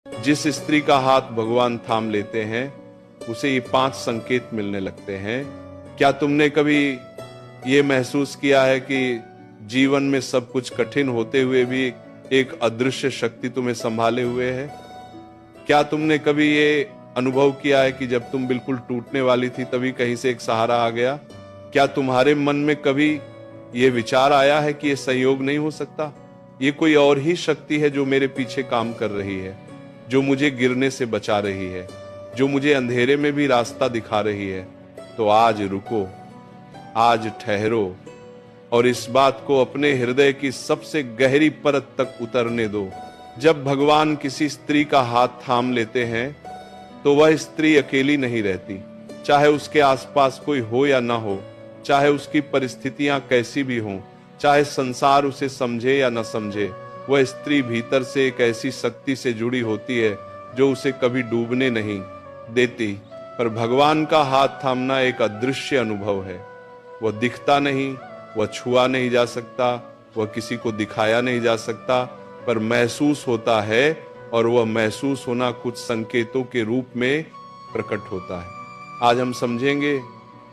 जिस स्त्री का हाथ भगवान थाम लेते हैं उसे ये 5 संकेत मिलने लगते हैं। क्या तुमने कभी ये महसूस किया है कि जीवन में सब कुछ कठिन होते हुए भी एक अदृश्य शक्ति तुम्हें संभाले हुए है? क्या तुमने कभी ये अनुभव किया है कि जब तुम बिल्कुल टूटने वाली थी तभी कहीं से एक सहारा आ गया? क्या तुम्हारे मन में कभी ये विचार आया है कि ये संयोग नहीं हो सकता, ये कोई और ही शक्ति है जो मेरे पीछे काम कर रही है, जो मुझे गिरने से बचा रही है, जो मुझे अंधेरे में भी रास्ता दिखा रही है? तो आज रुको, आज ठहरो और इस बात को अपने हृदय की सबसे गहरी परत तक उतरने दो। जब भगवान किसी स्त्री का हाथ थाम लेते हैं तो वह स्त्री अकेली नहीं रहती, चाहे उसके आसपास कोई हो या ना हो, चाहे उसकी परिस्थितियां कैसी भी हों, चाहे संसार उसे समझे या न समझे, वह स्त्री भीतर से एक ऐसी शक्ति से जुड़ी होती है जो उसे कभी डूबने नहीं देती। पर भगवान का हाथ थामना एक अदृश्य अनुभव है। वह दिखता नहीं, वह छुआ नहीं जा सकता, वह किसी को दिखाया नहीं जा सकता, पर महसूस होता है और वह महसूस होना कुछ संकेतों के रूप में प्रकट होता है। आज हम समझेंगे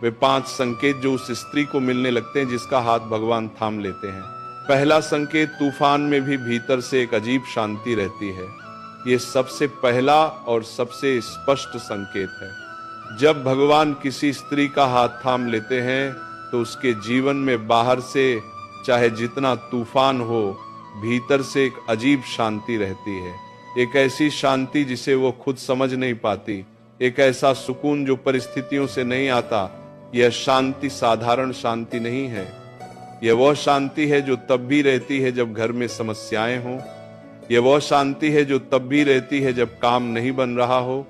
वे 5 संकेत जो उस स्त्री को मिलने लगते हैं जिसका हाथ भगवान थाम लेते हैं। पहला संकेत, तूफान में भी भीतर से एक अजीब शांति रहती है। ये सबसे पहला और सबसे स्पष्ट संकेत है। जब भगवान किसी स्त्री का हाथ थाम लेते हैं तो उसके जीवन में बाहर से चाहे जितना तूफान हो, भीतर से एक अजीब शांति रहती है। एक ऐसी शांति जिसे वो खुद समझ नहीं पाती, एक ऐसा सुकून जो परिस्थितियों से नहीं आता। यह शांति साधारण शांति नहीं है। यह वह शांति है जो तब भी रहती है जब घर में समस्याएं हों। यह वह शांति है जो तब भी रहती है जब काम नहीं बन रहा हो।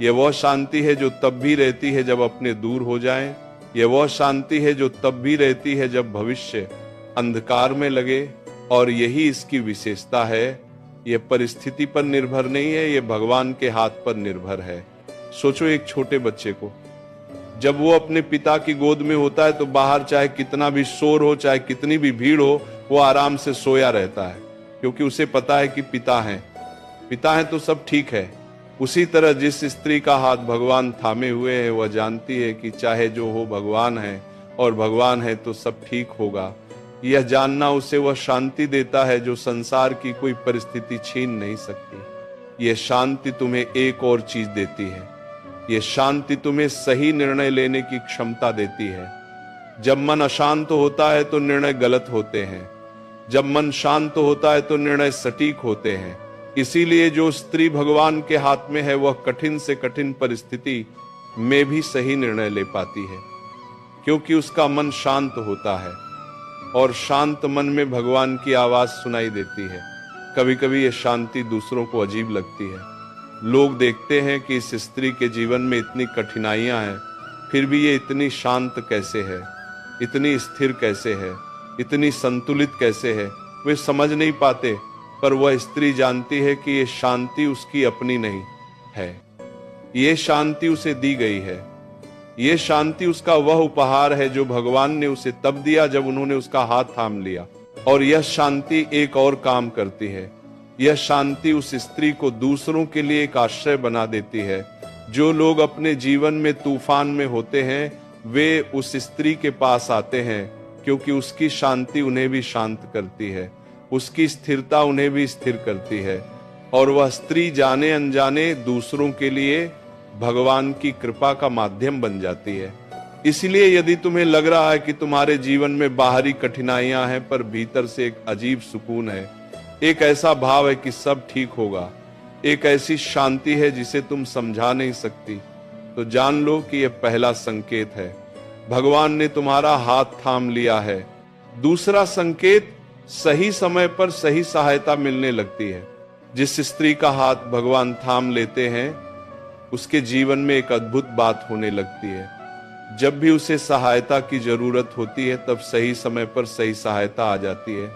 यह वह शांति है जो तब भी रहती है जब अपने दूर हो जाएं। यह वह शांति है जो तब भी रहती है जब भविष्य अंधकार में लगे। और यही इसकी विशेषता है। यह परिस्थिति पर निर्भर नहीं है, यह भगवान के हाथ पर निर्भर है। सोचो एक छोटे बच्चे को, जब वो अपने पिता की गोद में होता है तो बाहर चाहे कितना भी शोर हो, चाहे कितनी भी भीड़ हो, वो आराम से सोया रहता है, क्योंकि उसे पता है कि पिता है तो सब ठीक है। उसी तरह जिस स्त्री का हाथ भगवान थामे हुए है, वह जानती है कि चाहे जो हो भगवान है और भगवान है तो सब ठीक होगा। यह जानना उसे वह शांति देता है जो संसार की कोई परिस्थिति छीन नहीं सकती। यह शांति तुम्हें एक और चीज देती है। यह शांति तुम्हें सही निर्णय लेने की क्षमता देती है। जब मन अशांत होता है तो निर्णय गलत होते हैं, जब मन शांत होता है तो निर्णय सटीक होते हैं। इसीलिए जो स्त्री भगवान के हाथ में है वह कठिन से कठिन परिस्थिति में भी सही निर्णय ले पाती है, क्योंकि उसका मन शांत होता है और शांत मन में भगवान की आवाज सुनाई देती है। कभी कभी यह शांति दूसरों को अजीब लगती है। लोग देखते हैं कि इस स्त्री के जीवन में इतनी कठिनाइयां हैं, फिर भी ये इतनी शांत कैसे है, इतनी स्थिर कैसे है, इतनी संतुलित कैसे है। वे समझ नहीं पाते, पर वह स्त्री जानती है कि ये शांति उसकी अपनी नहीं है, ये शांति उसे दी गई है। ये शांति उसका वह उपहार है जो भगवान ने उसे तब दिया जब उन्होंने उसका हाथ थाम लिया। और यह शांति एक और काम करती है। यह शांति उस स्त्री को दूसरों के लिए एक आश्रय बना देती है। जो लोग अपने जीवन में तूफान में होते हैं वे उस स्त्री के पास आते हैं, क्योंकि उसकी शांति उन्हें भी शांत करती है, उसकी स्थिरता उन्हें भी स्थिर करती है। और वह स्त्री जाने अनजाने दूसरों के लिए भगवान की कृपा का माध्यम बन जाती है। इसलिए यदि तुम्हें लग रहा है कि तुम्हारे जीवन में बाहरी कठिनाइयां हैं पर भीतर से एक अजीब सुकून है, एक ऐसा भाव है कि सब ठीक होगा, एक ऐसी शांति है जिसे तुम समझा नहीं सकती, तो जान लो कि यह पहला संकेत है। भगवान ने तुम्हारा हाथ थाम लिया है। दूसरा संकेत, सही समय पर सही सहायता मिलने लगती है। जिस स्त्री का हाथ भगवान थाम लेते हैं उसके जीवन में एक अद्भुत बात होने लगती है। जब भी उसे सहायता की जरूरत होती है तब सही समय पर सही सहायता आ जाती है।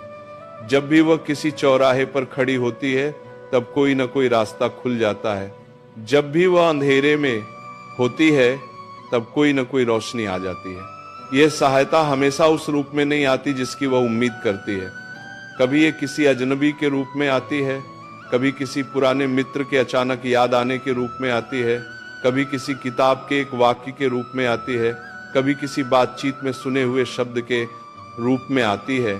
जब भी वह किसी चौराहे पर खड़ी होती है तब कोई न कोई रास्ता खुल जाता है। जब भी वह अंधेरे में होती है तब कोई न कोई रोशनी आ जाती है। यह सहायता हमेशा उस रूप में नहीं आती जिसकी वह उम्मीद करती है। कभी ये किसी अजनबी के रूप में आती है, कभी किसी पुराने मित्र के अचानक याद आने के रूप में आती है, कभी किसी किताब के एक वाक्य के रूप में आती है, कभी किसी बातचीत में सुने हुए शब्द के रूप में आती है,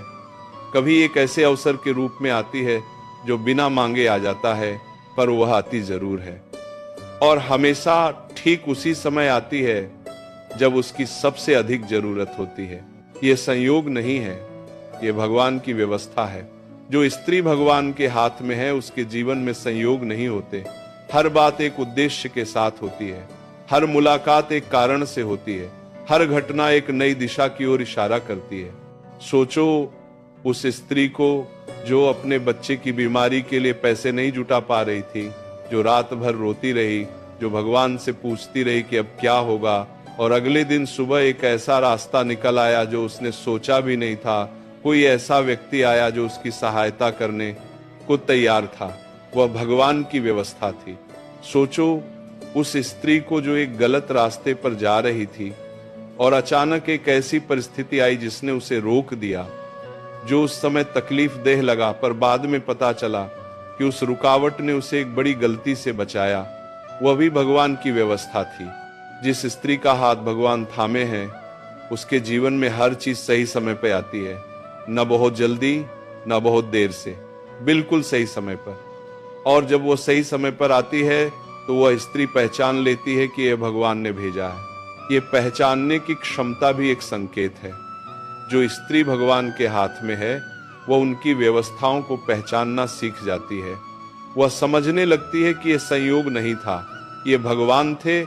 कभी एक ऐसे अवसर के रूप में आती है जो बिना मांगे आ जाता है, पर वह आती जरूर है और हमेशा ठीक उसी समय आती है जब उसकी सबसे अधिक जरूरत होती है। ये संयोग नहीं है, ये भगवान की व्यवस्था है। जो स्त्री भगवान के हाथ में है उसके जीवन में संयोग नहीं होते। हर बात एक उद्देश्य के साथ होती है, हर मुलाकात एक कारण से होती है, हर घटना एक नई दिशा की ओर इशारा करती है। सोचो उस स्त्री को जो अपने बच्चे की बीमारी के लिए पैसे नहीं जुटा पा रही थी, जो रात भर रोती रही, जो भगवान से पूछती रही कि अब क्या होगा, और अगले दिन सुबह एक ऐसा रास्ता निकल आया जो उसने सोचा भी नहीं था। कोई ऐसा व्यक्ति आया जो उसकी सहायता करने को तैयार था। वह भगवान की व्यवस्था थी। सोचो उस स्त्री को जो एक गलत रास्ते पर जा रही थी और अचानक एक ऐसी परिस्थिति आई जिसने उसे रोक दिया, जो उस समय तकलीफ देह लगा, पर बाद में पता चला कि उस रुकावट ने उसे एक बड़ी गलती से बचाया। वह भी भगवान की व्यवस्था थी। जिस स्त्री का हाथ भगवान थामे हैं, उसके जीवन में हर चीज सही समय पे आती है, न बहुत जल्दी न बहुत देर से, बिल्कुल सही समय पर। और जब वो सही समय पर आती है तो वह स्त्री पहचान लेती है कि यह भगवान ने भेजा है। ये पहचानने की क्षमता भी एक संकेत है। जो स्त्री भगवान के हाथ में है वह उनकी व्यवस्थाओं को पहचानना सीख जाती है। वह समझने लगती है कि यह संयोग नहीं था, ये भगवान थे।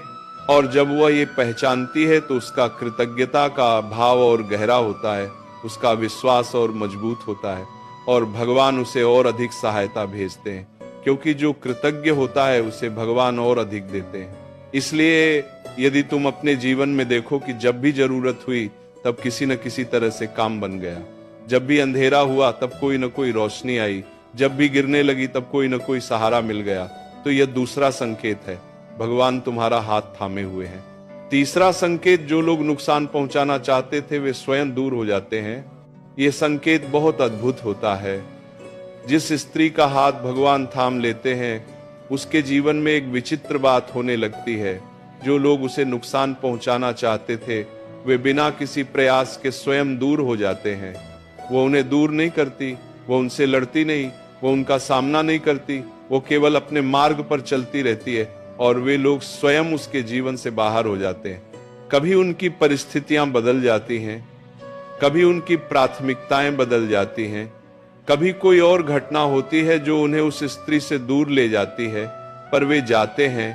और जब वह ये पहचानती है तो उसका कृतज्ञता का भाव और गहरा होता है, उसका विश्वास और मजबूत होता है, और भगवान उसे और अधिक सहायता भेजते हैं, क्योंकि जो कृतज्ञ होता है उसे भगवान और अधिक देते हैं। इसलिए यदि तुम अपने जीवन में देखो कि जब भी जरूरत हुई तब किसी न किसी तरह से काम बन गया, जब भी अंधेरा हुआ तब कोई न कोई रोशनी आई, जब भी गिरने लगी तब कोई न कोई सहारा मिल गया, तो यह दूसरा संकेत है, भगवान तुम्हारा हाथ थामे हुए हैं। तीसरा संकेत, जो लोग नुकसान पहुंचाना चाहते थे वे स्वयं दूर हो जाते हैं। यह संकेत बहुत अद्भुत होता है। जिस स्त्री का हाथ भगवान थाम लेते हैं उसके जीवन में एक विचित्र बात होने लगती है। जो लोग उसे नुकसान पहुंचाना चाहते थे वे बिना किसी प्रयास के स्वयं दूर हो जाते हैं। वो उन्हें दूर नहीं करती, वो उनसे लड़ती नहीं, वो उनका सामना नहीं करती, वो केवल अपने मार्ग पर चलती रहती है और वे लोग स्वयं उसके जीवन से बाहर हो जाते हैं। कभी उनकी परिस्थितियां बदल जाती हैं, कभी उनकी प्राथमिकताएं बदल जाती हैं, कभी कोई और घटना होती है जो उन्हें उस स्त्री से दूर ले जाती है, पर वे जाते हैं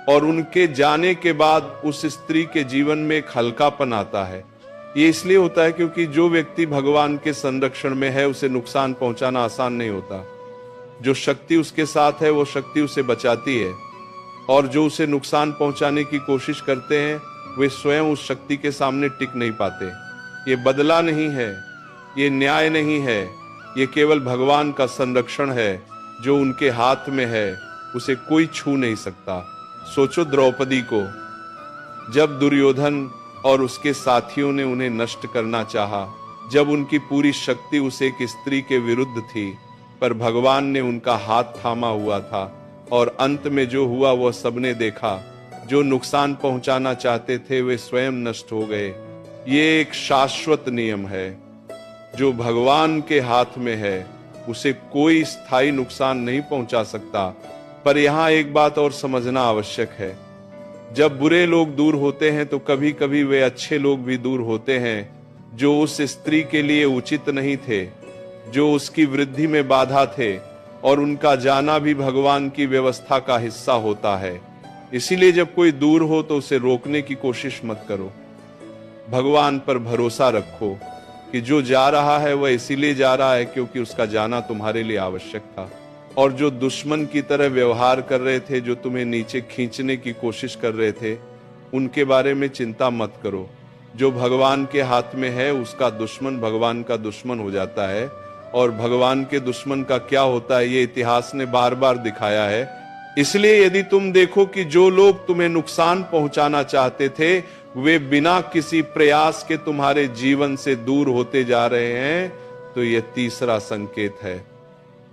और उनके जाने के बाद उस स्त्री के जीवन में एक हल्कापन आता है। ये इसलिए होता है क्योंकि जो व्यक्ति भगवान के संरक्षण में है उसे नुकसान पहुंचाना आसान नहीं होता। जो शक्ति उसके साथ है वो शक्ति उसे बचाती है, और जो उसे नुकसान पहुंचाने की कोशिश करते हैं वे स्वयं उस शक्ति के सामने टिक नहीं पाते। ये बदला नहीं है, ये न्याय नहीं है, ये केवल भगवान का संरक्षण है। जो उनके हाथ में है उसे कोई छू नहीं सकता। सोचो द्रौपदी को, जब दुर्योधन और उसके साथियों ने उन्हें नष्ट करना चाहा, जब उनकी पूरी शक्ति उस एक स्त्री के विरुद्ध थी, पर भगवान ने उनका हाथ थामा हुआ था और अंत में जो हुआ वह सबने देखा। जो नुकसान पहुंचाना चाहते थे वे स्वयं नष्ट हो गए। ये एक शाश्वत नियम है। जो भगवान के हाथ में है उसे कोई स्थायी नुकसान नहीं पहुंचा सकता। पर यहाँ एक बात और समझना आवश्यक है। जब बुरे लोग दूर होते हैं तो कभी कभी वे अच्छे लोग भी दूर होते हैं जो उस स्त्री के लिए उचित नहीं थे, जो उसकी वृद्धि में बाधा थे, और उनका जाना भी भगवान की व्यवस्था का हिस्सा होता है। इसीलिए जब कोई दूर हो तो उसे रोकने की कोशिश मत करो। भगवान पर भरोसा रखो कि जो जा रहा है वह इसीलिए जा रहा है क्योंकि उसका जाना तुम्हारे लिए आवश्यक था। और जो दुश्मन की तरह व्यवहार कर रहे थे, जो तुम्हें नीचे खींचने की कोशिश कर रहे थे, उनके बारे में चिंता मत करो। जो भगवान के हाथ में है उसका दुश्मन भगवान का दुश्मन हो जाता है, और भगवान के दुश्मन का क्या होता है ये इतिहास ने बार बार दिखाया है। इसलिए यदि तुम देखो कि जो लोग तुम्हें नुकसान पहुंचाना चाहते थे वे बिना किसी प्रयास के तुम्हारे जीवन से दूर होते जा रहे हैं, तो यह तीसरा संकेत है।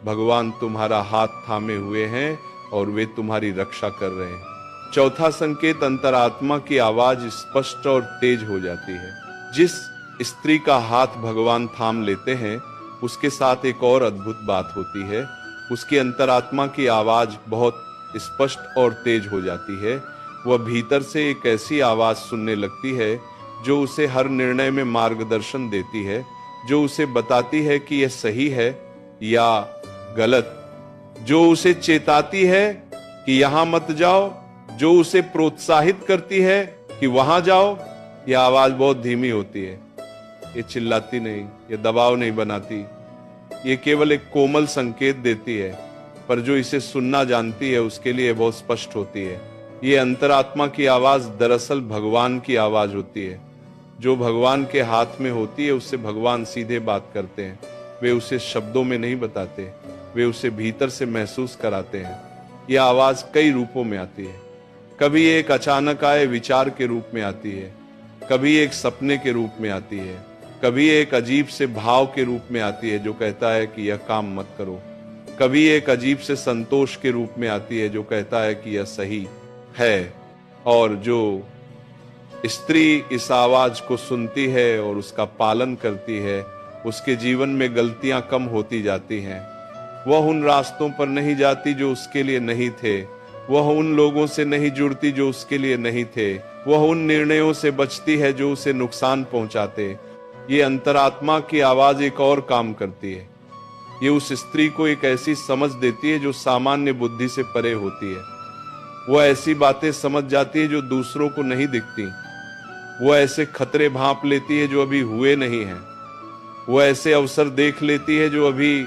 भगवान तुम्हारा हाथ थामे हुए हैं और वे तुम्हारी रक्षा कर रहे हैं। चौथा संकेत, अंतरात्मा की आवाज स्पष्ट और तेज हो जाती है। जिस स्त्री का हाथ भगवान थाम लेते हैं उसके साथ एक और अद्भुत बात होती है। उसकी अंतरात्मा की आवाज बहुत स्पष्ट और तेज हो जाती है। वह भीतर से एक ऐसी आवाज सुनने लगती है जो उसे हर निर्णय में मार्गदर्शन देती है, जो उसे बताती है कि यह सही है या गलत, जो उसे चेताती है कि यहां मत जाओ, जो उसे प्रोत्साहित करती है कि वहां जाओ। यह आवाज बहुत धीमी होती है, ये चिल्लाती नहीं, ये दबाव नहीं बनाती, ये केवल एक कोमल संकेत देती है, पर जो इसे सुनना जानती है उसके लिए बहुत स्पष्ट होती है। ये अंतरात्मा की आवाज दरअसल भगवान की आवाज होती है। जो भगवान के हाथ में होती है उससे भगवान सीधे बात करते हैं। वे उसे शब्दों में नहीं बताते, वे उसे भीतर से महसूस कराते हैं। यह आवाज कई रूपों में आती है। कभी एक अचानक आए विचार के रूप में आती है, कभी एक सपने के रूप में आती है, कभी एक अजीब से भाव के रूप में आती है जो कहता है कि यह काम मत करो, कभी एक अजीब से संतोष के रूप में आती है जो कहता है कि यह सही है। और जो स्त्री इस आवाज को सुनती है और उसका पालन करती है, उसके जीवन में गलतियां कम होती जाती हैं। वह उन रास्तों पर नहीं जाती जो उसके लिए नहीं थे, वह उन लोगों से नहीं जुड़ती जो उसके लिए नहीं थे, वह उन निर्णयों से बचती है जो उसे नुकसान पहुंचाते। ये अंतरात्मा की आवाज एक और काम करती है। ये उस स्त्री को एक ऐसी समझ देती है जो सामान्य बुद्धि से परे होती है। वह ऐसी बातें समझ जाती है जो दूसरों को नहीं दिखती। वह ऐसे खतरे भांप लेती है जो अभी हुए नहीं हैं। वह ऐसे अवसर देख लेती है जो अभी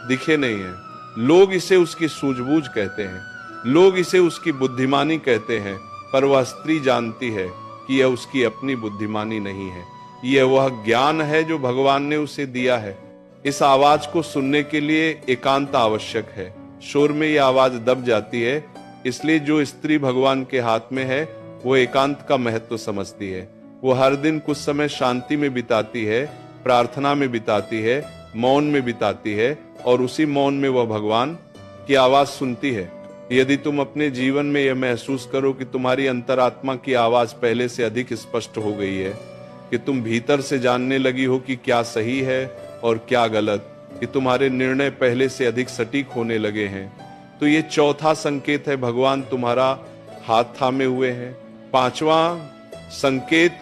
दिखे नहीं हैं। लोग इसे उसकी सूझबूझ कहते हैं, लोग इसे उसकी बुद्धिमानी कहते हैं, पर वह स्त्री जानती है कि यह उसकी अपनी बुद्धिमानी नहीं है, यह वह ज्ञान है जो भगवान ने उसे दिया है। इस आवाज को सुनने के लिए एकांत आवश्यक है। शोर में यह आवाज दब जाती है, इसलिए जो स्त्री भगवान के हाथ में है वो एकांत का महत्व समझती है। वो हर दिन कुछ समय शांति में बिताती है, प्रार्थना में बिताती है, मौन में बिताती है, और उसी मौन में वह भगवान की आवाज सुनती है। यदि तुम अपने जीवन में यह महसूस करो कि तुम्हारी अंतरात्मा की आवाज पहले से अधिक स्पष्ट हो गई है, कि तुम भीतर से जानने लगी हो कि क्या सही है और क्या गलत, कि तुम्हारे निर्णय पहले से अधिक सटीक होने लगे हैं, तो ये चौथा संकेत है, भगवान तुम्हारा हाथ थामे हुए हैं। पांचवा संकेत,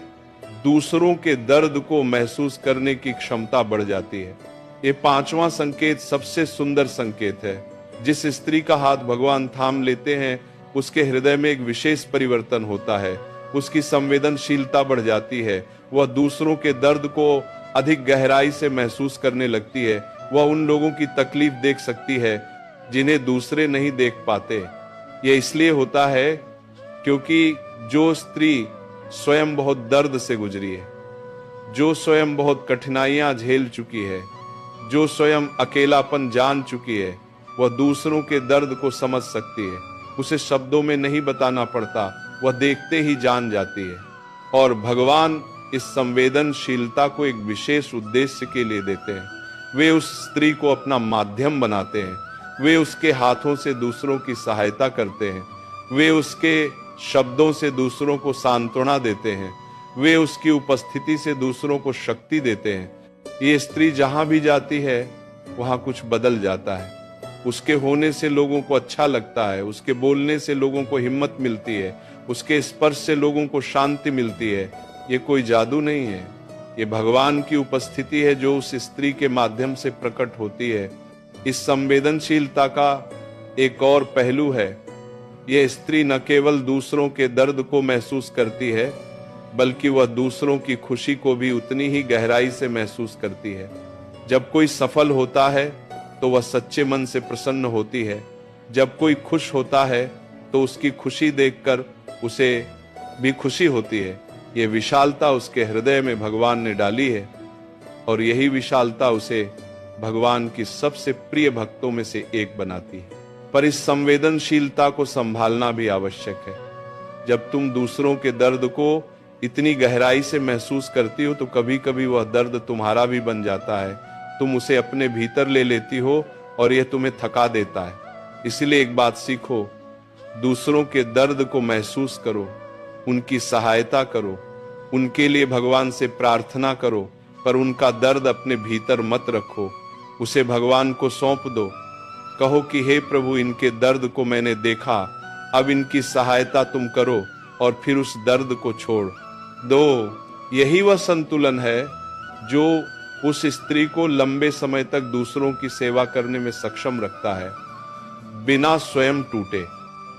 दूसरों के दर्द को महसूस करने की क्षमता बढ़ जाती है। ये पांचवा संकेत सबसे सुंदर संकेत है। जिस स्त्री का हाथ भगवान थाम लेते हैं उसके हृदय में एक विशेष परिवर्तन होता है। उसकी संवेदनशीलता बढ़ जाती है। वह दूसरों के दर्द को अधिक गहराई से महसूस करने लगती है। वह उन लोगों की तकलीफ देख सकती है जिन्हें दूसरे नहीं देख पाते। यह इसलिए होता है क्योंकि जो स्त्री स्वयं बहुत दर्द से गुजरी है, जो स्वयं बहुत कठिनाइयां झेल चुकी है, जो स्वयं अकेलापन जान चुकी है, वह दूसरों के दर्द को समझ सकती है। उसे शब्दों में नहीं बताना पड़ता, वह देखते ही जान जाती है। और भगवान इस संवेदनशीलता को एक विशेष उद्देश्य के लिए देते हैं। वे उस स्त्री को अपना माध्यम बनाते हैं। वे उसके हाथों से दूसरों की सहायता करते हैं। वे उसके शब्दों से दूसरों को सांत्वना देते हैं। वे उसकी उपस्थिति से दूसरों को शक्ति देते हैं। ये स्त्री जहां भी जाती है वहां कुछ बदल जाता है। उसके होने से लोगों को अच्छा लगता है, उसके बोलने से लोगों को हिम्मत मिलती है, उसके स्पर्श से लोगों को शांति मिलती है। ये कोई जादू नहीं है, ये भगवान की उपस्थिति है जो उस स्त्री के माध्यम से प्रकट होती है। इस संवेदनशीलता का एक और पहलू है, यह स्त्री न केवल दूसरों के दर्द को महसूस करती है बल्कि वह दूसरों की खुशी को भी उतनी ही गहराई से महसूस करती है। जब कोई सफल होता है तो वह सच्चे मन से प्रसन्न होती है। जब कोई खुश होता है तो उसकी खुशी देखकर उसे भी खुशी होती है। यह विशालता उसके हृदय में भगवान ने डाली है और यही विशालता उसे भगवान की सबसे प्रिय भक्तों में से एक बनाती है। पर इस संवेदनशीलता को संभालना भी आवश्यक है। जब तुम दूसरों के दर्द को इतनी गहराई से महसूस करती हो तो कभी कभी वह दर्द तुम्हारा भी बन जाता है। तुम उसे अपने भीतर ले लेती हो और यह तुम्हें थका देता है। इसलिए एक बात सीखो, दूसरों के दर्द को महसूस करो, उनकी सहायता करो, उनके लिए भगवान से प्रार्थना करो, पर उनका दर्द अपने भीतर मत रखो, उसे भगवान को सौंप दो। कहो कि हे प्रभु, इनके दर्द को मैंने देखा, अब इनकी सहायता तुम करो, और फिर उस दर्द को छोड़ दो। यही वह संतुलन है जो उस स्त्री को लंबे समय तक दूसरों की सेवा करने में सक्षम रखता है, बिना स्वयं टूटे।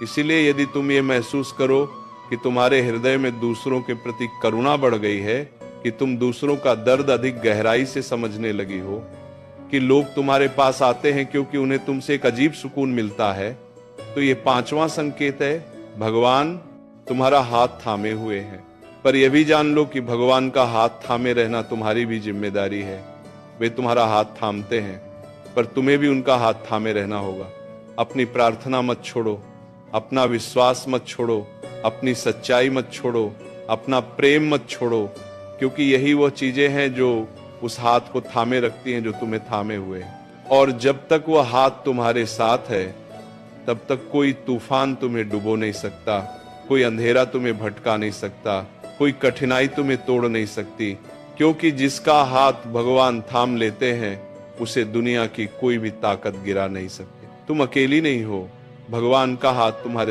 इसीलिए यदि तुम ये महसूस करो कि तुम्हारे हृदय में दूसरों के प्रति करुणा बढ़ गई है, कि तुम दूसरों का दर्द अधिक गहराई से समझने लगी हो, कि लोग तुम्हारे पास आते हैं क्योंकि उन्हें तुमसे एक अजीब सुकून मिलता है, तो ये 5वां संकेत है, भगवान तुम्हारा हाथ थामे हुए हैं। पर यह भी जान लो कि भगवान का हाथ थामे रहना तुम्हारी भी जिम्मेदारी है। वे तुम्हारा हाथ थामते हैं, पर तुम्हें भी उनका हाथ थामे रहना होगा। अपनी प्रार्थना मत छोड़ो, अपना विश्वास मत छोड़ो, अपनी सच्चाई मत छोड़ो, अपना प्रेम मत छोड़ो, क्योंकि यही वो चीजें हैं जो उस हाथ को थामे रखती हैं जो तुम्हें थामे हुए हैं। और जब तक वह हाथ तुम्हारे साथ है, तब तक कोई तूफान तुम्हें डुबो नहीं सकता, कोई अंधेरा तुम्हें भटका नहीं सकता, कोई कठिनाई तुम्हें तोड़ नहीं सकती, क्योंकि जिसका हाथ भगवान थाम लेते हैं, उसे दुनिया की कोई भी ताकत गिरा नहीं सकती। तुम अकेली नहीं हो, भगवान का हाथ तुम्हारे